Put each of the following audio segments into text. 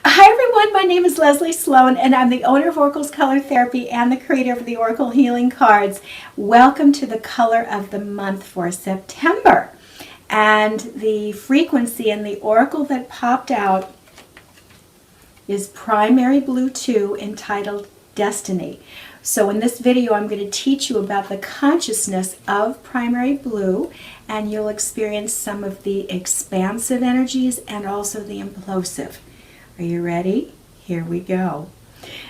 Hi everyone, my name is Leslie Sloane and I'm the owner of Oracle's Color Therapy and the creator of the Oracle Healing Cards. Welcome to the color of the month for September. And the frequency and the oracle that popped out is Primary Blue 2, entitled Destiny. So in this video I'm going to teach you about the consciousness of Primary Blue, and you'll experience some of the expansive energies and also the implosive. Are you ready? Here we go.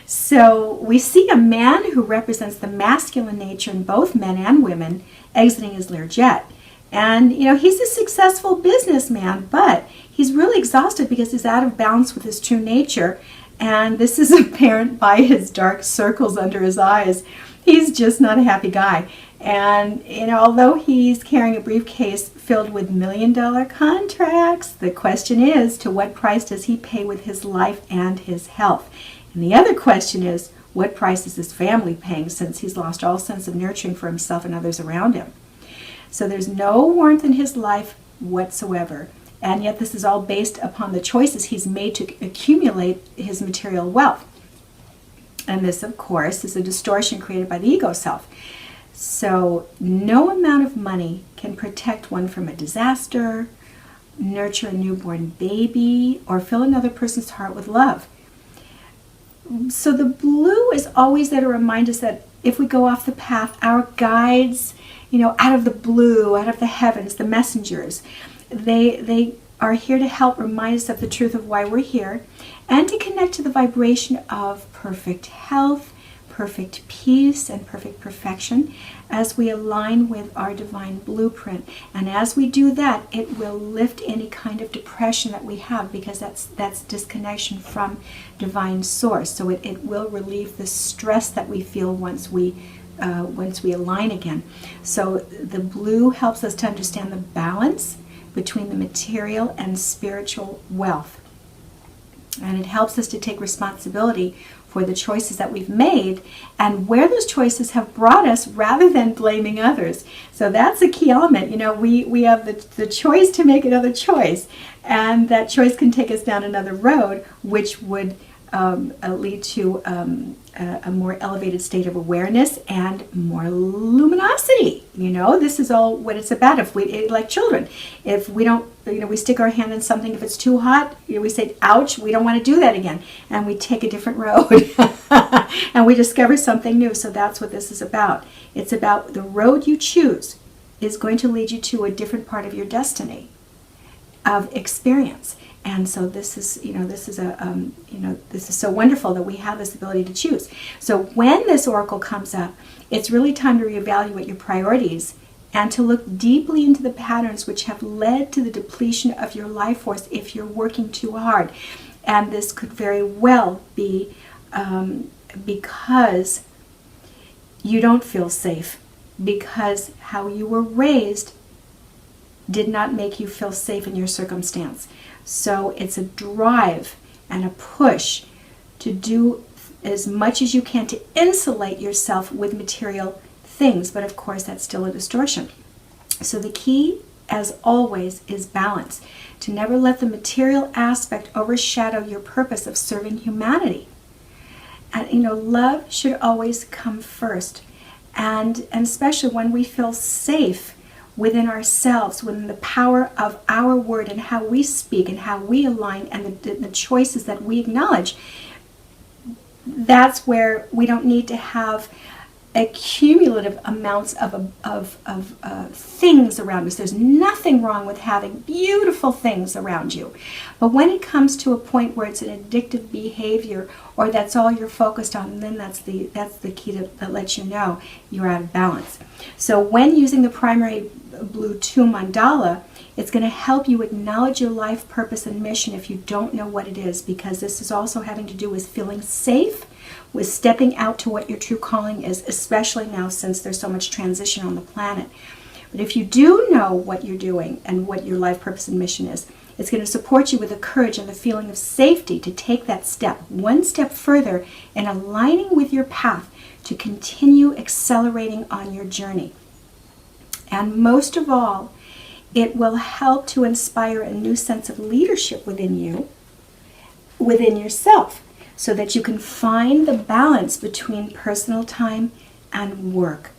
So we see a man who represents the masculine nature in both men and women exiting his Learjet. And, he's a successful businessman, but he's really exhausted because he's out of balance with his true nature. And this is apparent by his dark circles under his eyes. He's just not a happy guy. And, although he's carrying a briefcase filled with million-dollar contracts, the question is, to what price does he pay with his life and his health? And the other question is, what price is his family paying, since he's lost all sense of nurturing for himself and others around him? So there's no warmth in his life whatsoever. And yet this is all based upon the choices he's made to accumulate his material wealth. And this, of course, is a distortion created by the ego self. So no amount of money can protect one from a disaster, nurture a newborn baby, or fill another person's heart with love. So the blue is always there to remind us that if we go off the path, our guides, out of the blue, out of the heavens, the messengers, they are here to help remind us of the truth of why we're here, and to connect to the vibration of perfect health, perfect peace, and perfect perfection as we align with our divine blueprint. And as we do that, it will lift any kind of depression that we have, because that's disconnection from divine source. So it will relieve the stress that we feel once we align again. So the blue helps us to understand the balance between the material and spiritual wealth. And it helps us to take responsibility for the choices that we've made and where those choices have brought us, rather than blaming others. So that's a key element. We have the choice to make another choice, and that choice can take us down another road, which would lead to a more elevated state of awareness and more luminosity. This is all what it's about. If we, like children, if we don't, we stick our hand in something, if it's too hot, we say, ouch, we don't want to do that again. And we take a different road and we discover something new. So that's what this is about. It's about the road you choose is going to lead you to a different part of your destiny of experience. And so this is so wonderful that we have this ability to choose. So when this oracle comes up, it's really time to reevaluate your priorities and to look deeply into the patterns which have led to the depletion of your life force if you're working too hard. And this could very well be because you don't feel safe, because how you were raised did not make you feel safe in your circumstance. So it's a drive and a push to do as much as you can to insulate yourself with material things. But of course, that's still a distortion. So the key, as always, is balance. To never let the material aspect overshadow your purpose of serving humanity. And love should always come first. And especially when we feel safe within ourselves, within the power of our word and how we speak and how we align and the choices that we acknowledge, that's where we don't need to have accumulative amounts of things around us. There's nothing wrong with having beautiful things around you. But when it comes to a point where it's an addictive behavior, or that's all you're focused on, then that's the key that lets you know you're out of balance. So when using the Primary Blue 2 mandala, it's going to help you acknowledge your life purpose and mission if you don't know what it is, because this is also having to do with feeling safe, with stepping out to what your true calling is, especially now since there's so much transition on the planet. But if you do know what you're doing and what your life purpose and mission is, it's going to support you with the courage and the feeling of safety to take that step, one step further, in aligning with your path to continue accelerating on your journey. And most of all, it will help to inspire a new sense of leadership within you within yourself so that you can find the balance between personal time and work.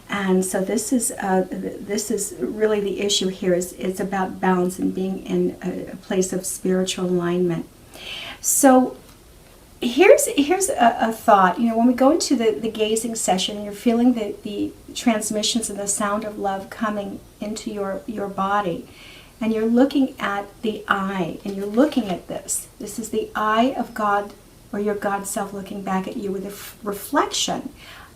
And so this is really the issue here. It's about balance and being in a place of spiritual alignment. So here's a thought. When we go into the gazing session and you're feeling the transmissions and the sound of love coming into your body, and you're looking at the eye, and you're looking at this. This is the eye of God, or your God self looking back at you with a reflection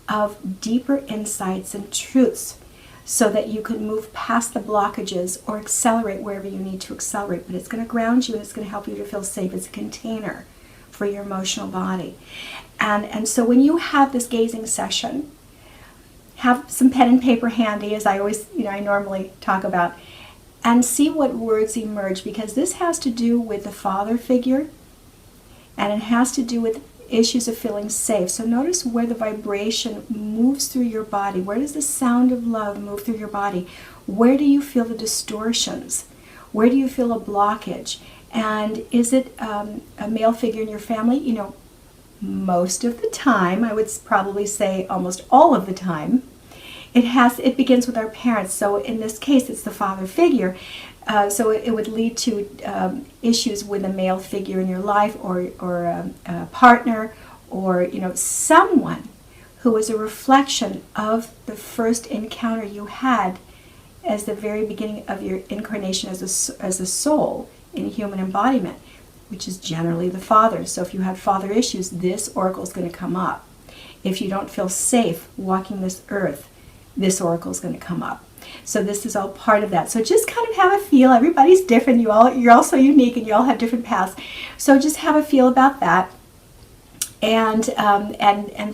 of deeper insights and truths so that you can move past the blockages or accelerate wherever you need to accelerate. But it's going to ground you and it's going to help you to feel safe. It's a container for your emotional body. And so when you have this gazing session, have some pen and paper handy, as I always, I normally talk about, and see what words emerge, because this has to do with the father figure and it has to do with issues of feeling safe. So notice where the vibration moves through your body. Where does the sound of love move through your body? Where do you feel the distortions? Where do you feel a blockage? And is it a male figure in your family? Most of the time, I would probably say almost all of the time, it begins with our parents. So in this case, it's the father figure. So it would lead to issues with a male figure in your life, or a partner, or someone who is a reflection of the first encounter you had as the very beginning of your incarnation as a soul in human embodiment, which is generally the father. So if you have father issues, this oracle is going to come up. If you don't feel safe walking this earth, this oracle is going to come up. So this is all part of that. So just kind of have a feel. Everybody's different. You're all so unique, and you all have different paths. So just have a feel about that. And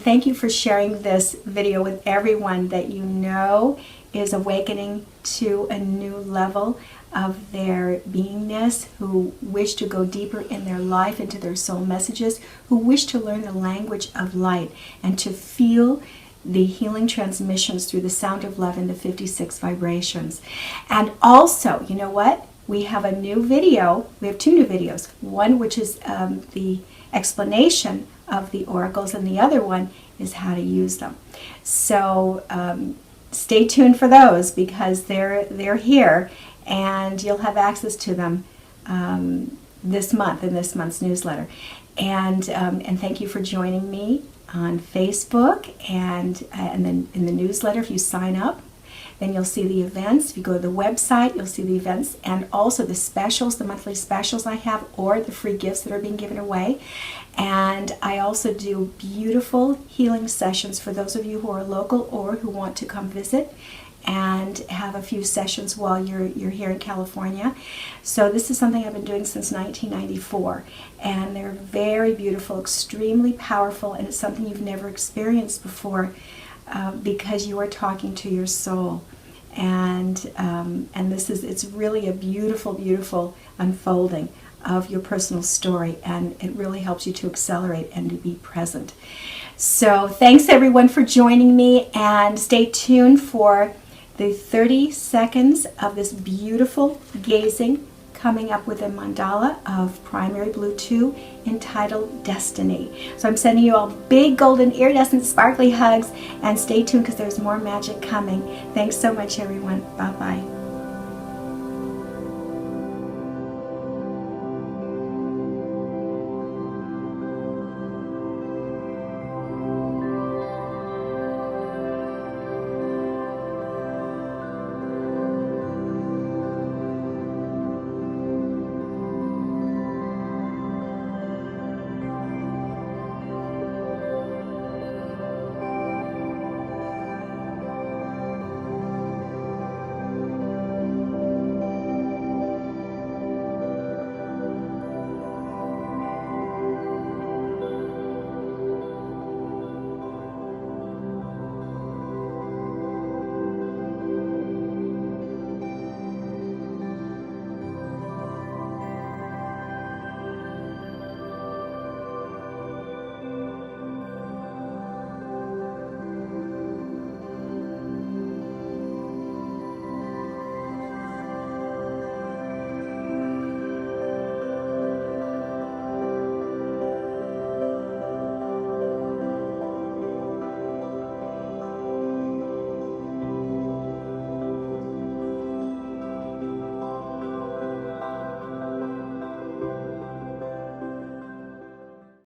thank you for sharing this video with everyone that you know is awakening to a new level of their beingness, who wish to go deeper in their life into their soul messages, who wish to learn the language of light and to feel the healing transmissions through the sound of love in the 56 vibrations. And also, you know what? We have a new video. We have two new videos. One which is the explanation of the oracles, and the other one is how to use them. So stay tuned for those, because they're here, and you'll have access to them this month in this month's newsletter. And thank you for joining me on Facebook, and then in the newsletter. If you sign up, then you'll see the events. If you go to the website, you'll see the events, and also the specials, the monthly specials I have, or the free gifts that are being given away. And I also do beautiful healing sessions for those of you who are local or who want to come visit and have a few sessions while you're here in California. So this is something I've been doing since 1994, and they're very beautiful, extremely powerful, and it's something you've never experienced before, because you are talking to your soul. And it's really a beautiful, beautiful unfolding of your personal story, and it really helps you to accelerate and to be present. So thanks everyone for joining me, and stay tuned for the 30 seconds of this beautiful gazing coming up with a mandala of primary blue 2 entitled Destiny. So I'm sending you all big golden iridescent sparkly hugs, and stay tuned because there's more magic coming. Thanks so much everyone. Bye-bye.